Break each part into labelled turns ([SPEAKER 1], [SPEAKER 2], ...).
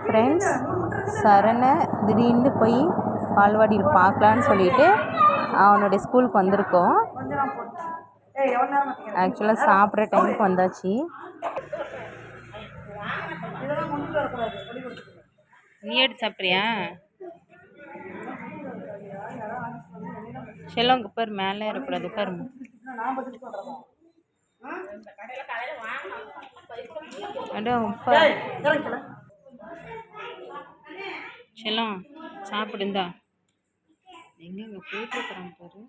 [SPEAKER 1] Friends, சரணை திடீர்னு போய் பால்வாடியில் பார்க்கலான்னு சொல்லிட்டு அவனுடைய ஸ்கூலுக்கு வந்திருக்கோம். ஆக்சுவலாக சாப்பிட்ற டைமுக்கு வந்தாச்சு. நீ எடுத்து சாப்பிட்றியா? செல்லம் உங்க பேர் மேலே இருக்கக்கூடாது, உட்காரு. செல்லம் சாப்பிடுந்தா எங்க போயிட்டு இருக்கிறான் பாரு.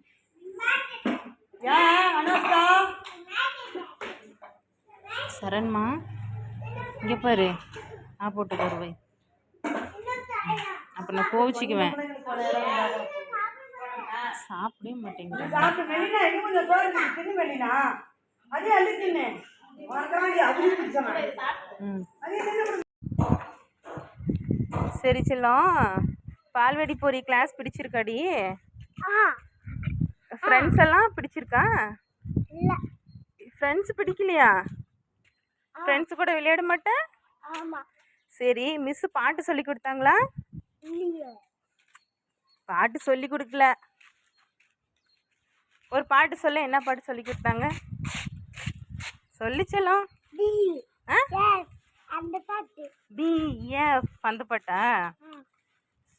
[SPEAKER 1] சரண்மா இங்கே பாரு, நான் போட்டு தருவேன். அப்போ நான் கோவிச்சுக்குவேன். சாப்பிடவே மாட்டேங்கிறேன். சரி செல்லம், பால்வாடி போறி கிளாஸ் பிடிச்சிருக்காடி? ஃப்ரெண்ட்ஸ் எல்லாம் பிடிச்சிருக்கா? ஃப்ரெண்ட்ஸ் பிடிக்கலையா? ஃப்ரெண்ட்ஸ் கூட விளையாட மாட்டேன். சரி, மிஸ் பாட்டு சொல்லி கொடுத்தாங்களா? பாட்டு சொல்லி கொடுக்கல. ஒரு பாட்டு சொல்ல, என்ன பாட்டு சொல்லி கொடுத்தாங்க? சொல்லி செல்லம். பிஎஃப் அந்த பாட்டா?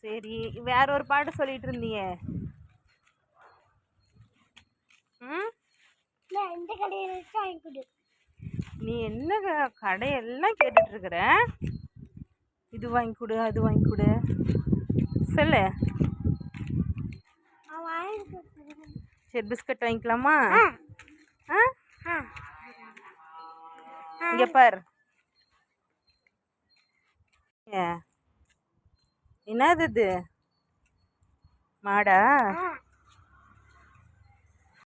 [SPEAKER 1] சரி, வேற ஒரு பாட்டு சொல்லிட்டு இருந்தீங்க. நீ என்ன கடையெல்லாம் கேட்டுட்டு இருக்கிற? இது வாங்கி கொடு, அது வாங்கி கொடு, சொல்லு. சரி, பிஸ்கட் வாங்கிக்கலாமா? இங்க பார், என்னது இது? மாடா?